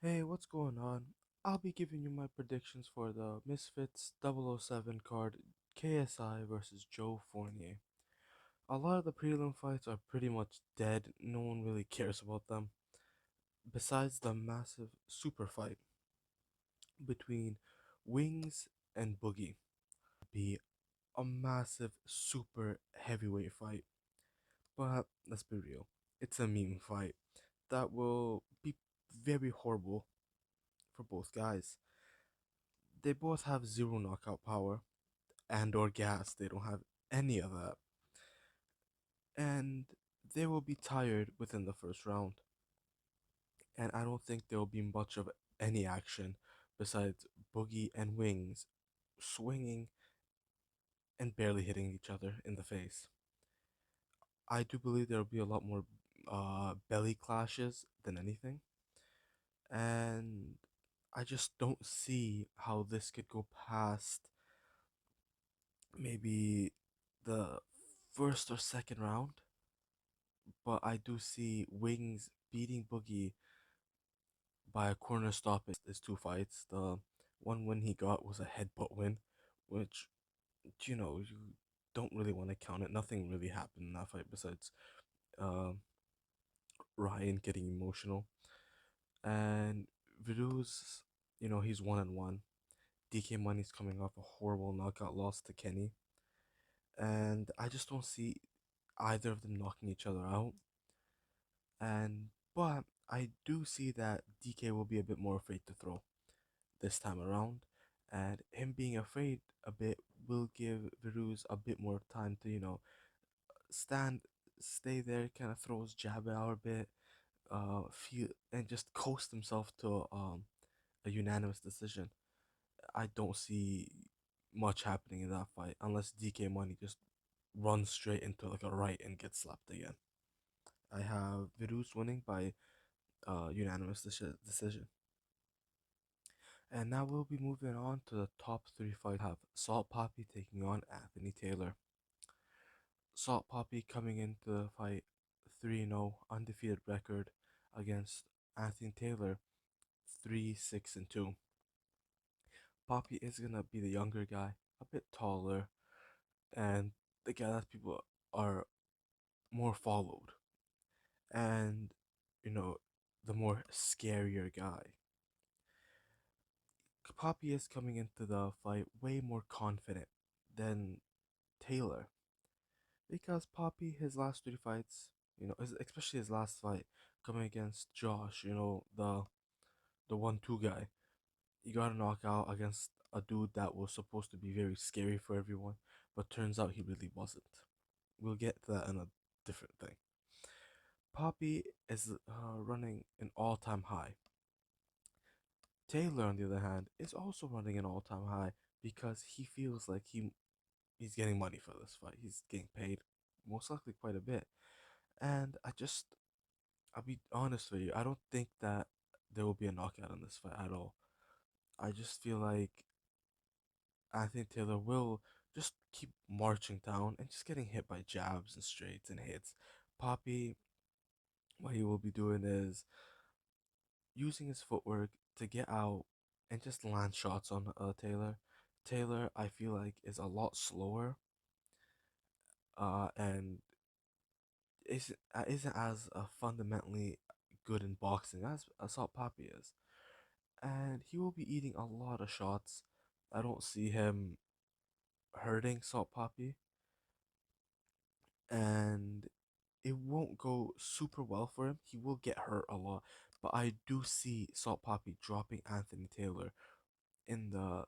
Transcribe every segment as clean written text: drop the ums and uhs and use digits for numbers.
Hey, what's going on? I'll be giving you my predictions for the Misfits 007 card KSI versus Joe Fournier. A lot of the prelim fights are pretty much dead, no one really cares about them. Besides the massive super fight between Wings and Boogie, be a massive super heavyweight fight. But let's be real, it's a meme fight that will be very horrible for both guys. They both have zero knockout power and or gas. They don't have any of that. And they will be tired within the first round. And I don't think there will be much of any action besides Boogie and Wings swinging and barely hitting each other in the face. I do believe there will be a lot more belly clashes than anything. And I just don't see how this could go past maybe the first or second round. But I do see Wings beating Boogie by a corner stoppage. His two fights. The one win he got was a headbutt win, which you don't really want to count it. Nothing really happened in that fight besides uh, Ryan getting emotional. And Viru's, he's 1-1. DK Money's coming off a horrible knockout loss to Kenny, and I just don't see either of them knocking each other out. And but I do see that DK will be a bit more afraid to throw this time around, and him being afraid a bit will give Virus a bit more time to stand, stay there, kind of throw his jab out a bit, feel and just coast himself to a unanimous decision. I don't see much happening in that fight unless DK Money just runs straight into like a right and gets slapped again. I have Virus winning by unanimous decision. And now we'll be moving on to the top three fights. Have Salt Poppy taking on Anthony Taylor. Salt Poppy coming into the fight 3-0, undefeated record against Anthony Taylor 3-6-2. Poppy is gonna be the younger guy, a bit taller, and the guy that people are more followed, and you know the more scarier guy. Poppy is coming into the fight way more confident than Taylor because Poppy, his last three fights, especially his last fight coming against Josh, the 1-2 guy, he got a knockout against a dude that was supposed to be very scary for everyone, but turns out he really wasn't. We'll get to that in a different thing. Poppy is running an all-time high. Taylor, on the other hand, is also running an all-time high because he feels like he's getting money for this fight. He's getting paid, most likely quite a bit. And I'll be honest with you, I don't think that there will be a knockout in this fight at all. I just feel like Anthony Taylor will just keep marching down and just getting hit by jabs and straights and hits. Poppy, what he will be doing is using his footwork to get out and just land shots on Taylor. Taylor, I feel like, is a lot slower and isn't as fundamentally good in boxing as Assault Poppy is. And he will be eating a lot of shots. I don't see him hurting Salt Poppy, and it won't go super well for him. He will get hurt a lot, but I do see Salt Poppy dropping Anthony Taylor in the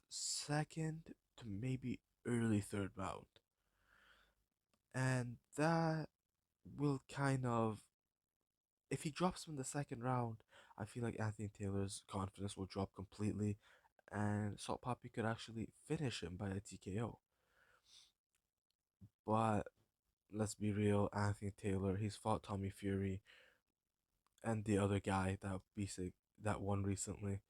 second to maybe early third round. And that will kind of, if he drops him in the second round, I feel like Anthony Taylor's confidence will drop completely, and Salt Poppy could actually finish him by a TKO. But let's be real, Anthony Taylor, he's fought Tommy Fury and the other guy that won recently.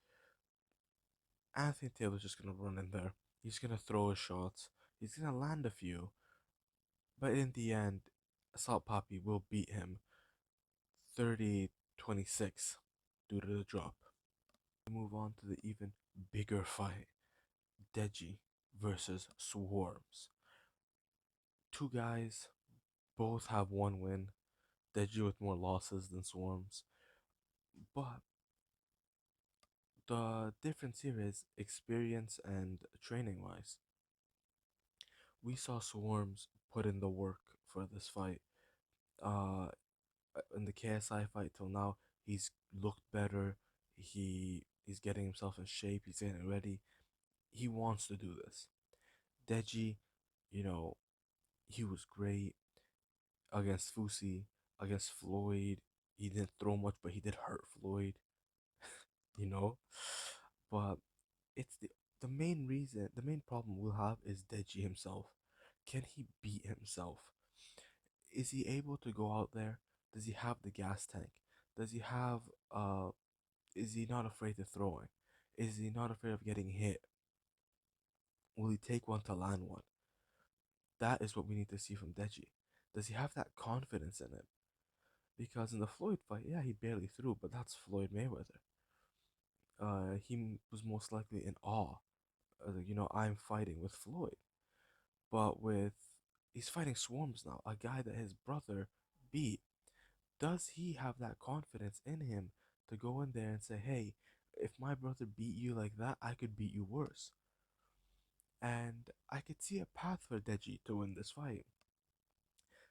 Anthony Taylor's just gonna run in there. He's gonna throw his shots. He's gonna land a few, but in the end, Salt Poppy will beat him 30-26 due to the drop. Move on to the even bigger fight, Deji versus Swarms. Two guys, both have one win. Deji with more losses than Swarms. But the difference here is experience and training wise. We saw Swarms put in the work for this fight. Uh, in the KSI fight till now, he's looked better. He's getting himself in shape. He's getting ready. He wants to do this. Deji, you know, he was great against Fusi, against Floyd. He didn't throw much, but he did hurt Floyd, you know. But it's the main reason, the main problem we'll have is Deji himself. Can he beat himself? Is he able to go out there? Does he have the gas tank? Does he have uh is he not afraid of throwing? Is he not afraid of getting hit? Will he take one to land one? That is what we need to see from Deji. Does he have that confidence in him? Because in the Floyd fight, yeah, he barely threw, but that's Floyd Mayweather. He was most likely in awe. I'm fighting with Floyd, but with he's fighting Swarms now, a guy that his brother beat. Does he have that confidence in him to go in there and say, "Hey, if my brother beat you like that, I could beat you worse"? And I could see a path for Deji to win this fight.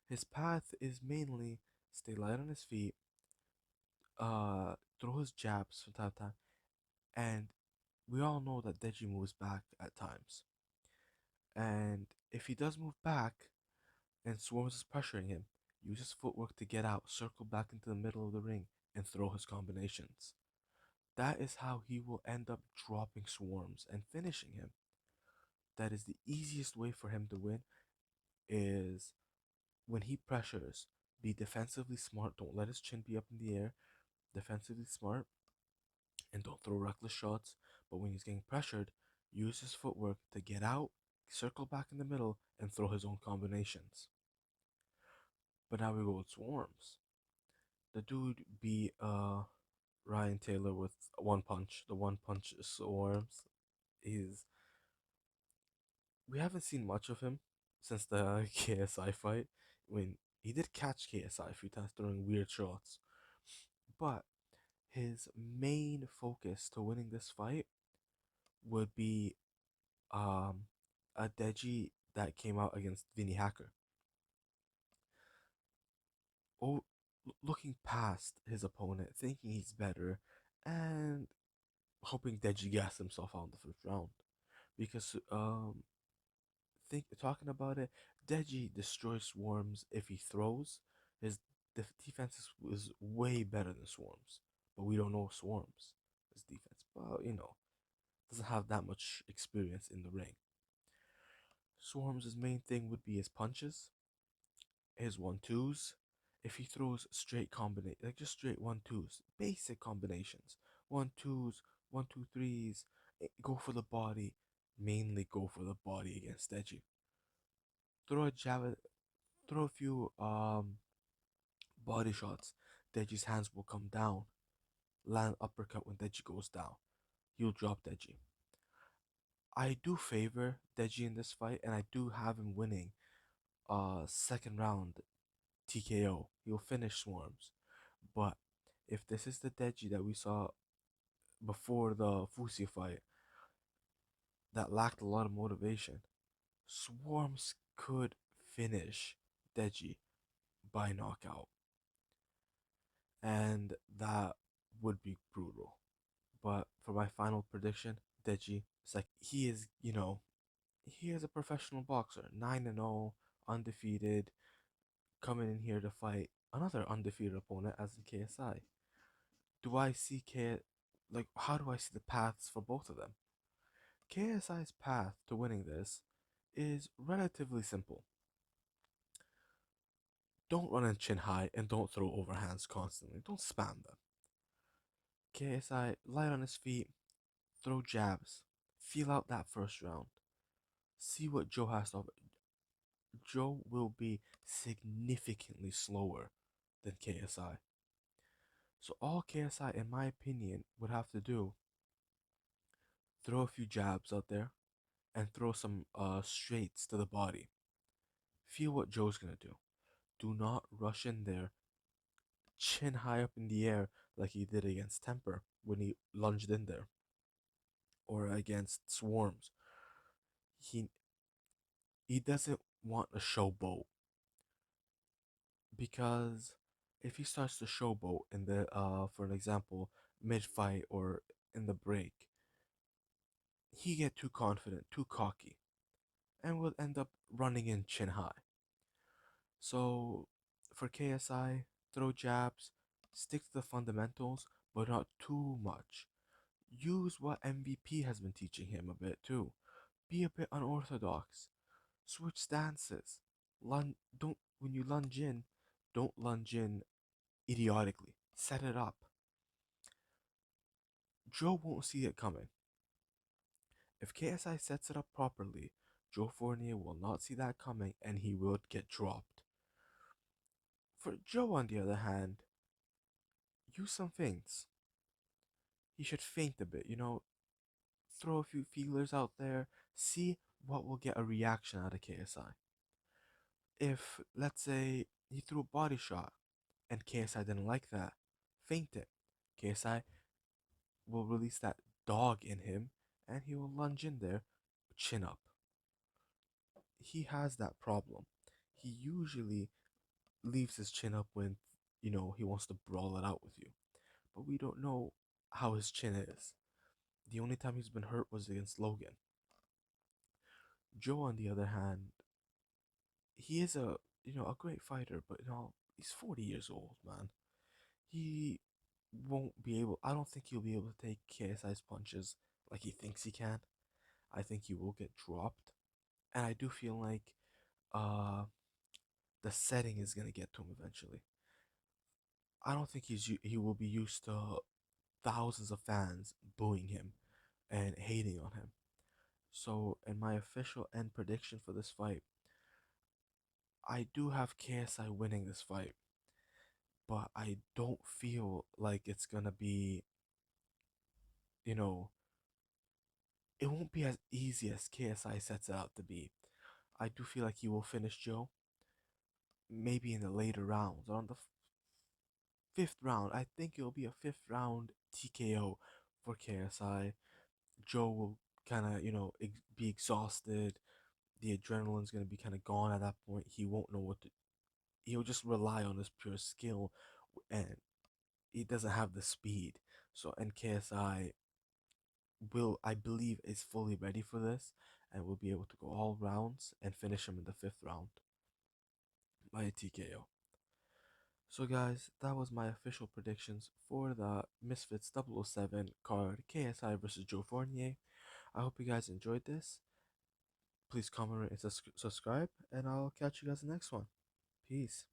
His path is mainly stay light on his feet, throw his jabs from time to time, and we all know that Deji moves back at times. And if he does move back and Swarms is pressuring him, use his footwork to get out, circle back into the middle of the ring, and throw his combinations. That is how he will end up dropping Swarms and finishing him. That is the easiest way for him to win is when he pressures, be defensively smart, don't let his chin be up in the air, defensively smart, and don't throw reckless shots. But when he's getting pressured, use his footwork to get out, circle back in the middle, and throw his own combinations. But now we go with Swarms. The dude beat Ryan Taylor with one punch. The one punch Swarms. He's We haven't seen much of him since the KSI fight. When he did catch KSI a few times throwing weird shots, but his main focus to winning this fight would be um a Deji that came out against Vinny Hacker. Oh, looking past his opponent, thinking he's better, and hoping Deji gas himself out in the first round. Because talking about it, Deji destroys Swarms if he throws. His defense is way better than Swarms, but we don't know Swarms' his defense. But doesn't have that much experience in the ring. Swarms' main thing would be his punches, his 1-2s. If he throws straight combination, like just straight 1-2s, basic combinations, 1-2s, 1-2-3s, go for the body. Mainly go for the body against Deji. Throw a jab, throw a few body shots. Deji's hands will come down. Land uppercut when Deji goes down. He'll drop Deji. I do favor Deji in this fight, and I do have him winning second round TKO. He'll finish Swarms. But if this is the Deji that we saw before the Fusi fight that lacked a lot of motivation, Swarms could finish Deji by knockout. And that would be brutal. But for my final prediction, Deji, it's like he is a professional boxer, 9-0, undefeated, coming in here to fight another undefeated opponent as in KSI. Do I see how do I see the paths for both of them? KSI's path to winning this is relatively simple. Don't run in chin high and don't throw overhands constantly. Don't spam them. KSI, light on his feet, throw jabs, feel out that first round. See what Joe has to offer. Joe will be significantly slower than KSI. So all KSI, in my opinion, would have to do throw a few jabs out there, and throw some straights to the body. Feel what Joe's gonna do. Do not rush in there, chin high up in the air like he did against Temper when he lunged in there, or against Swarms. He he doesn't want a showboat because if he starts to showboat in the for an example mid fight or in the break, he get too confident, too cocky, and will end up running in chin high. So for KSI, throw jabs, stick to the fundamentals, but not too much. Use what MVP has been teaching him a bit too. Be a bit unorthodox. Switch stances. Don't when you lunge in, don't lunge in idiotically. Set it up. Joe won't see it coming. If KSI sets it up properly, Joe Fournier will not see that coming and he will get dropped. For Joe, on the other hand, use some feints. He should feint a bit, throw a few feelers out there, see what will get a reaction out of KSI. If, let's say, he threw a body shot and KSI didn't like that, feint it. KSI will release that dog in him and he will lunge in there, chin up. He has that problem. He usually leaves his chin up when, he wants to brawl it out with you. But we don't know how his chin is. The only time he's been hurt was against Logan. Joe, on the other hand, he is a great fighter, but he's 40 years old, man. He won't be able. I don't think he'll be able to take KSI's punches like he thinks he can. I think he will get dropped, and I do feel like uh the setting is gonna get to him eventually. I don't think he will be used to thousands of fans booing him and hating on him. So, in my official end prediction for this fight, I do have KSI winning this fight, but I don't feel like it's gonna be, you know, it won't be as easy as KSI sets it out to be. I do feel like he will finish Joe, maybe in the later rounds, on the fifth round. I think it'll be a fifth round TKO for KSI. Joe will kind of, be exhausted. The adrenaline's gonna be kind of gone at that point. He won't know what to. He'll just rely on his pure skill, and he doesn't have the speed. So, and KSI will, I believe, is fully ready for this and will be able to go all rounds and finish him in the fifth round by a TKO. So, guys, that was my official predictions for the Misfits 007 card KSI versus Joe Fournier. I hope you guys enjoyed this. Please comment, rate, and subscribe, and I'll catch you guys in the next one. Peace.